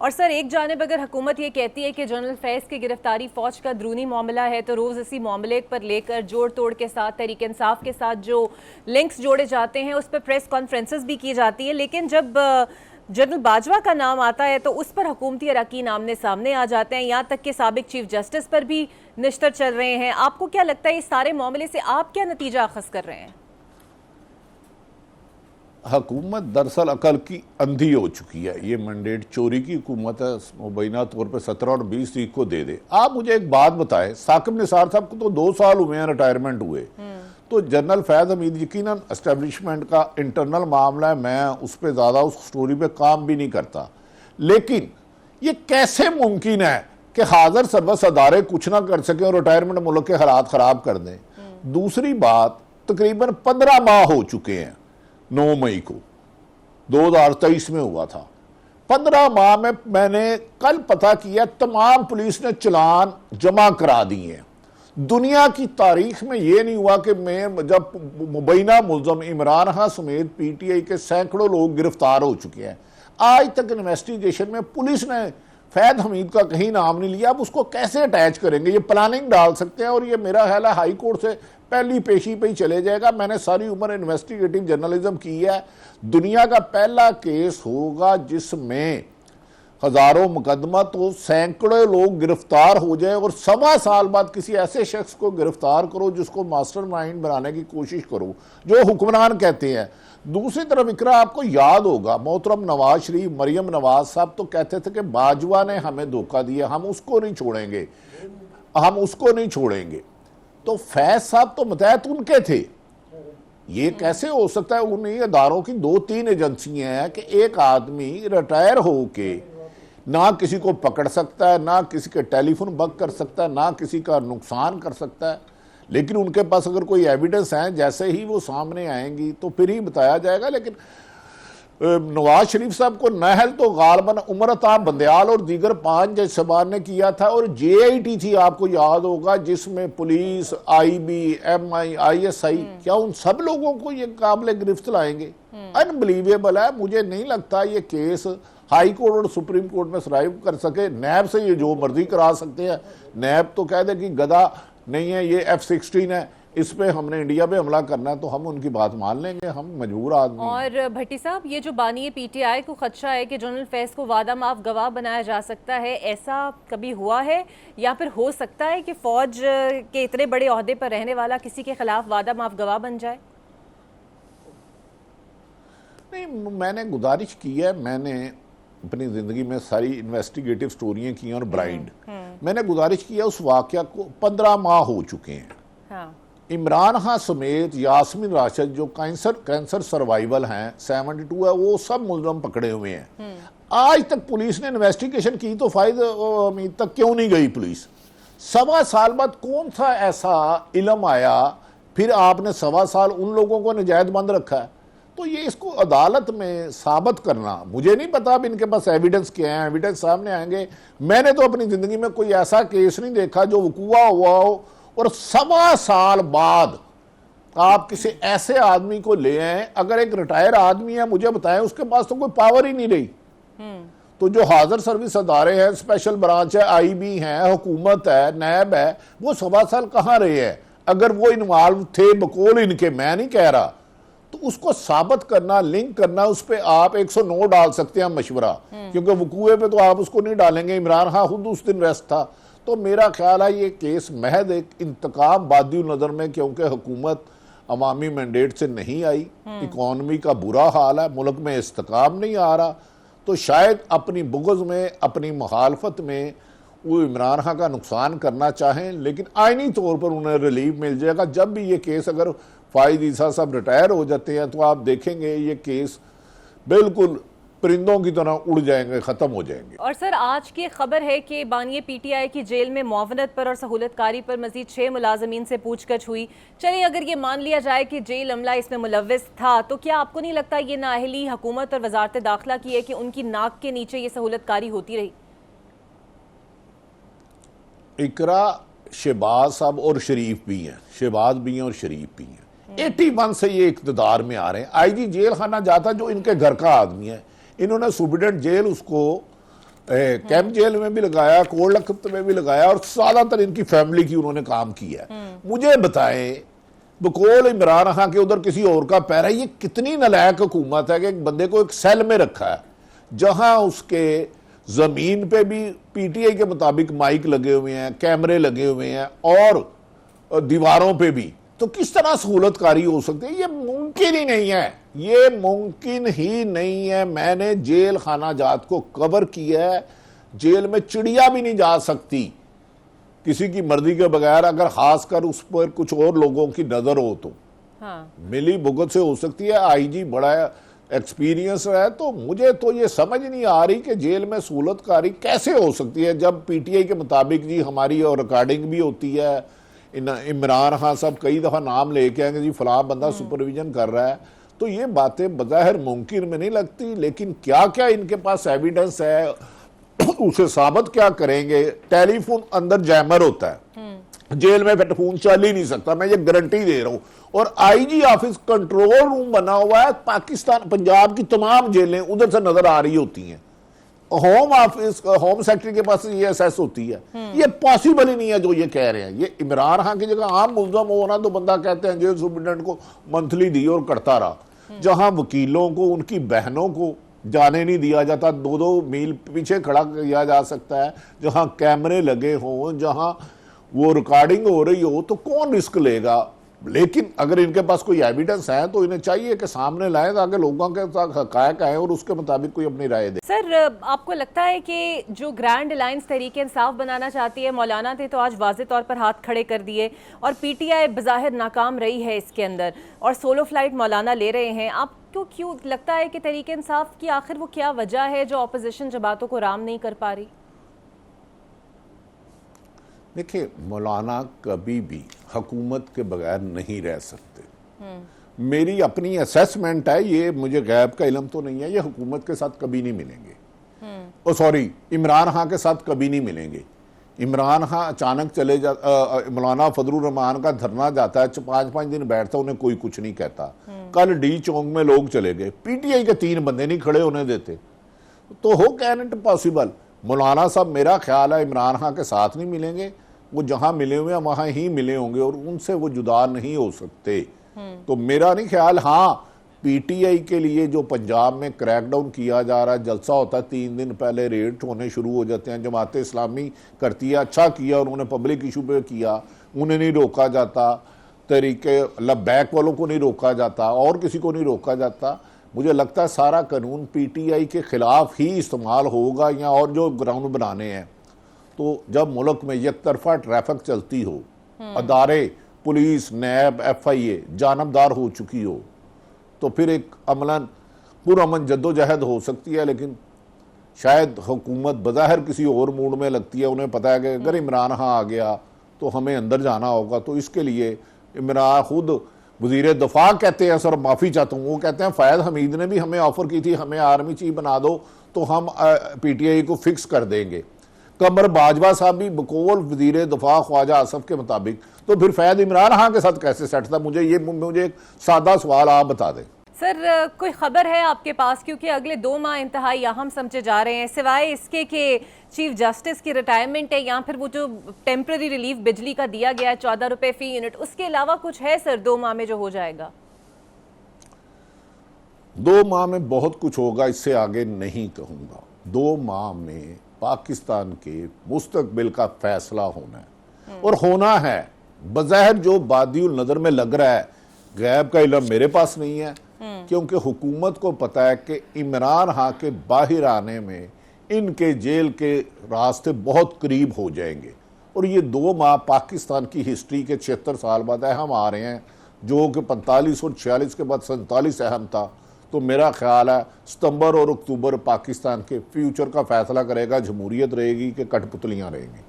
और सर, एक जानिब अगर हुकूमत ये कहती है कि जनरल फैज़ की गिरफ्तारी फ़ौज का अंदरूनी मामला है, तो रोज़ इसी मामले पर लेकर जोड़ तोड़ के साथ तहरीक इंसाफ के साथ जो लिंक्स जोड़े जाते हैं उस पर प्रेस कॉन्फ्रेंसेस भी की जाती है, लेकिन जब जनरल बाजवा का नाम आता है तो उस पर हुकूमती अरकान आमने सामने आ जाते हैं, यहाँ तक कि साबिक चीफ जस्टिस पर भी निश्तर चल रहे हैं। आपको क्या लगता है इस सारे मामले से आप क्या नतीजा अखज़ कर रहे हैं? हुकूमत दरअसल अकल की अंधी हो चुकी है। ये मैंडेट चोरी की हुकूमत है, मुबैना तौर पर 17 और 20 तारीख को दे दे। आप मुझे एक बात बताएं, साकिब निसार साहब को तो 2 साल हुए हैं रिटायरमेंट हुए, तो जनरल फैज़ हमीद यकीनन एस्टेब्लिशमेंट का इंटरनल मामला है, मैं उस पर ज़्यादा उस स्टोरी पे काम भी नहीं करता, लेकिन ये कैसे मुमकिन है कि हाजिर सर्विस अदारे कुछ ना कर सकें और रिटायरमेंट मुल्क के हालात ख़राब कर दें। दूसरी बात, तकरीबन 15 माह हो चुके हैं, 9 मई को 2023 में हुआ था। 15 माह में मैंने कल पता किया तमाम पुलिस ने चलान जमा करा दिए हैं। दुनिया की तारीख में यह नहीं हुआ कि मैं जब मुबैना मुल्ज़म इमरान खान समेत पीटीआई के सैकड़ों लोग गिरफ्तार हो चुके हैं, आज तक इन्वेस्टिगेशन में पुलिस ने फैज़ हमीद का कहीं नाम नहीं लिया। अब उसको कैसे अटैच करेंगे? ये प्लानिंग डाल सकते हैं और ये मेरा ख्याल है हाई कोर्ट से पहली पेशी पे ही चले जाएगा। मैंने सारी उम्र इन्वेस्टिगेटिव जर्नलिज्म की है। दुनिया का पहला केस होगा जिसमें हजारों मुकदमा तो सैकड़ों लोग गिरफ्तार हो जाए और 1.25 साल बाद किसी ऐसे शख्स को गिरफ्तार करो जिसको मास्टरमाइंड बनाने की कोशिश करो, जो हुक्मरान कहते हैं। दूसरी तरफ इकरा, आपको याद होगा मोहतरम नवाज शरीफ, मरियम नवाज साहब तो कहते थे कि बाजवा ने हमें धोखा दिया, हम उसको नहीं छोड़ेंगे, हम उसको नहीं छोड़ेंगे। तो फैज साहब तो मतहत उनके थे। ये कैसे हो सकता है? उन्हीं अदारों की 2-3 एजेंसियां हैं कि एक आदमी रिटायर होके ना किसी को पकड़ सकता है, ना किसी के टेलीफोन बग कर सकता है, ना किसी का नुकसान कर सकता है, लेकिन उनके पास अगर कोई एविडेंस है, जैसे ही वो सामने आएंगी तो फिर ही बताया जाएगा। लेकिन नवाज शरीफ साहब को नहल तो गालबन उमर अता बंदयाल और दीगर 5 जज सबान ने किया था, और JIT थी, आपको याद होगा, जिसमें पुलिस, IB, MI, ISI, क्या उन सब लोगों को ये काबिल गिरफ्त लाएंगे? अनबिलीवेबल है। मुझे नहीं लगता ये केस हाई कोर्ट और सुप्रीम कोर्ट में सर्वाइव कर सके। नैब से ये जो मर्जी करा सकते हैं। नैब तो कह दे कि गधा नहीं है, ये F-16 है, इस पे हमने इंडिया पे हमला करना है, तो हम उनकी बात मान लेंगे, हम मजबूर आदमी। और भट्टी साहब, ये जो बानी PTI को खदशा है कि जनरल फैज़ को वादा माफ गवाह बनाया जा सकता है, ऐसा कभी हुआ है या फिर हो सकता है कि फौज के इतने बड़े ओहदे पर रहने वाला किसी के खिलाफ वादा माफ गवाह बन जाए? नहीं, मैंने गुजारिश की है, मैंने अपनी ज़िंदगी में सारी इन्वेस्टिगेटिव स्टोरियाँ की हैं और ब्राइड, मैंने गुजारिश किया उस वाक़या को। 15 माह हो चुके हैं। हाँ। इमरान खान समेत यास्मीन राशिद जो कैंसर सर्वाइवल हैं, 72 है, वो सब मुलज़म पकड़े हुए हैं। आज तक पुलिस ने इन्वेस्टिगेशन की तो फायदा तक क्यों नहीं गई पुलिस? 1.25 साल बाद कौन सा ऐसा इल्म आया फिर आपने 1.25 साल उन लोगों को निजायत बंद रखा है? तो ये इसको अदालत में साबित करना, मुझे नहीं पता अब इनके पास एविडेंस क्या है, एविडेंस सामने आएंगे। मैंने तो अपनी ज़िंदगी में कोई ऐसा केस नहीं देखा जो वकूआ हुआ हो और 1.25 साल बाद आप किसी ऐसे आदमी को ले आए। अगर एक रिटायर आदमी है, मुझे बताएं, उसके पास तो कोई पावर ही नहीं रही। तो जो हाजिर सर्विस अदारे हैं, स्पेशल ब्रांच है, IB है, हुकूमत है, नैब है, वो 1.25 साल कहाँ रहे हैं? अगर वो इन्वॉल्व थे बकौल इनके, मैं नहीं कह रहा, तो उसको साबित करना, लिंक करना, उस पर आप 109 डाल सकते हैं मशवरा, क्योंकि वकूए पे तो आप उसको नहीं डालेंगे। इमरान खान खुद उस दिन रेस्ट था। तो मेरा ख्याल है ये केस महज एक इंतकाम बादी नज़र में, क्योंकि हुकूमत अवामी मैंडेट से नहीं आई, इकॉनमी का बुरा हाल है, मुल्क में इस्तेकाम नहीं आ रहा, तो शायद अपनी बुग़्ज़ में, अपनी मुखालफत में वो इमरान खान का नुकसान करना चाहें, लेकिन आइनी तौर पर उन्हें रिलीफ मिल जाएगा। जब भी ये केस, अगर फाइज ईसा साहब रिटायर हो जाते हैं तो आप देखेंगे ये केस बिल्कुल परिंदों की तरह उड़ जाएंगे, ख़त्म हो जाएंगे। और सर, आज की खबर है कि बानी PTI की जेल में मुआवनत पर और सहूलतकारी पर मजीद 6 मुलाजमीन से पूछताछ हुई। चलिए, अगर ये मान लिया जाए कि जेल अमला इसमें मुलव्विस था, तो क्या आपको नहीं लगता ये नाअहली हुकूमत और वजारत दाखिला की है कि उनकी नाक के नीचे ये सहूलतकारी होती रही? इकरा, शहबाज साहब और शरीफ भी हैं, शहबाज भी हैं और शरीफ भी हैं। 81 से ये इक़्तिदार में आ रहे हैं। IG जेल खाना जाता जो इनके घर का आदमी है, इन्होंने सुप्रीडेंट जेल उसको कैंप जेल में भी लगाया, कोल लखपत में भी लगाया, और ज्यादातर इनकी फैमिली की उन्होंने काम किया है। मुझे बताएं, बकौल इमरान खान के उधर किसी और का पैर है? ये कितनी नालायक हुकूमत है कि एक बंदे को एक सेल में रखा है जहां उसके जमीन पे भी पीटीआई के मुताबिक माइक लगे हुए हैं, कैमरे लगे हुए हैं, और दीवारों पे भी। तो किस तरह सहूलतकारी हो सकती है? ये मुमकिन ही नहीं है, ये मुमकिन ही नहीं है। मैंने जेल खाना जात को कवर किया है। जेल में चिड़िया भी नहीं जा सकती किसी की मर्जी के बगैर, अगर खासकर उस पर कुछ और लोगों की नजर हो तो। हाँ। मिली भुगत से हो सकती है। आईजी बड़ा एक्सपीरियंस है, तो मुझे तो ये समझ नहीं आ रही कि जेल में सहूलतकारी कैसे हो सकती है, जब पीटीआई के मुताबिक जी हमारी और रिकॉर्डिंग भी होती है। इमरान खान साहब कई दफा नाम लेके आएंगे जी फलां बंदा सुपरविजन कर रहा है। तो ये बातें बज़ाहिर मुमकिन में नहीं लगती, लेकिन क्या क्या इनके पास एविडेंस है उसे साबित क्या करेंगे? टेलीफोन अंदर जैमर होता है, जेल में फोन चल ही नहीं सकता, मैं ये गारंटी दे रहा हूं। और आईजी ऑफिस कंट्रोल रूम बना हुआ है, पाकिस्तान पंजाब की तमाम जेलें उधर से नजर आ रही होती हैं। होम ऑफिस, होम सेक्रेटरी के पास ये एसेस होती है। ये पॉसिबल ही नहीं है जो ये कह रहे हैं। ये इमरान खान की जगह आम मुल्ज़म हो ना तो बंदा कहते हैं जेल सुप्रिटेंडेंट को मंथली दी और करता रहा। जहां वकीलों को, उनकी बहनों को जाने नहीं दिया जाता, 2-2 मील पीछे खड़ा किया जा सकता है, जहां कैमरे लगे हों, जहां वो रिकॉर्डिंग हो रही हो, तो कौन रिस्क लेगा? लेकिन अगर इनके पास कोई एविडेंस है तो इन्हें चाहिए कि सामने लाएं ताकि लोगों के साथ हकायक आए और उसके मुताबिक कोई अपनी राय दे। सर, आपको लगता है कि जो ग्रैंड अलायंस तहरीक इंसाफ बनाना चाहती है, मौलाना थे तो आज वाज़े तौर पर हाथ खड़े कर दिए, और पीटीआई बज़ाहिर नाकाम रही है इसके अंदर, और सोलो फ्लाइट मौलाना ले रहे हैं, आपको क्यों लगता है कि तहरीक इंसाफ की आखिर वो क्या वजह है जो अपोजिशन जमातों को राम नहीं कर पा रही? देखिए, मौलाना कभी भी हुकूमत के बगैर नहीं रह सकते। मेरी अपनी असेसमेंट है, ये मुझे गैब का इल्म तो नहीं है, ये हुकूमत के साथ कभी नहीं मिलेंगे। सॉरी, इमरान खान के साथ कभी नहीं मिलेंगे। इमरान खान अचानक चले जा, मौलाना फजलुर रहमान का धरना जाता है, 5-5 दिन बैठता, उन्हें कोई कुछ नहीं कहता। कल डी चौक में लोग चले गए, पीटीआई के 3 बंदे नहीं खड़े होने देते। तो हो कैन इट पॉसिबल? मौलाना साहब मेरा ख्याल है इमरान खान के साथ नहीं मिलेंगे, वो जहां मिले हुए हैं वहां ही मिले होंगे, और उनसे वो जुदा नहीं हो सकते। तो मेरा नहीं ख्याल। हाँ, पीटीआई के लिए जो पंजाब में क्रैकडाउन किया जा रहा है, जलसा होता है, 3 दिन पहले रेड होने शुरू हो जाते हैं, जमात इस्लामी करती है, अच्छा किया उन्होंने, पब्लिक इशू पे किया, उन्हें नहीं रोका जाता, तरीके लबैक वालों को नहीं रोका जाता, और किसी को नहीं रोका जाता। मुझे लगता है सारा कानून पीटीआई के खिलाफ ही इस्तेमाल होगा, या और जो ग्राउंड बनाने हैं। तो जब मुल्क में एक तरफा ट्रैफिक चलती हो, अदारे पुलिस, नैब, एफआईए जानबदार हो चुकी हो, तो फिर एक अमलन पुरअमन जद्दोजहद हो सकती है। लेकिन शायद हुकूमत बज़ाहिर किसी और मूड में लगती है, उन्हें पता है कि अगर इमरान खान आ गया तो हमें अंदर जाना होगा। तो इसके लिए इमरान खुद वज़ीर दफा कहते हैं, सर माफ़ी चाहता हूँ, वो कहते हैं फ़ैज़ हमीद ने भी हमें ऑफ़र की थी, हमें आर्मी चीफ बना दो तो हम पीटीआई को फिक्स कर देंगे। कमर बाजवा साहब भी बकौल वज़ीर दफा ख्वाजा आसफ के मुताबिक। तो फिर फैद इमरान खान के साथ कैसे सेट था? मुझे एक सादा सवाल आप बता दें। सर, कोई खबर है आपके पास? क्योंकि अगले 2 माह इंतहाई अहम समझे जा रहे हैं, सिवाय इसके कि चीफ जस्टिस की रिटायरमेंट है, या फिर वो जो टेम्पररी रिलीफ बिजली का दिया गया है 14 रुपए फी यूनिट, उसके अलावा कुछ है सर 2 माह में जो हो जाएगा? 2 माह में बहुत कुछ होगा, इससे आगे नहीं कहूँगा। 2 माह में पाकिस्तान के मुस्तकबिल का फैसला होना है, और होना है। बज़ाहिर जो बादियुल नज़र में लग रहा है, गैब का इल्म मेरे पास नहीं है, क्योंकि हुकूमत को पता है कि इमरान खान के बाहर आने में इनके जेल के रास्ते बहुत करीब हो जाएंगे। और ये 2 माह पाकिस्तान की हिस्ट्री के 76 साल बाद अहम आ रहे हैं, जो कि 45 और 46 के बाद 47 अहम था। तो मेरा ख्याल है सितंबर और अक्टूबर पाकिस्तान के फ्यूचर का फैसला करेगा, जमहूरियत रहेगी कि कठपुतलियाँ रहेंगी।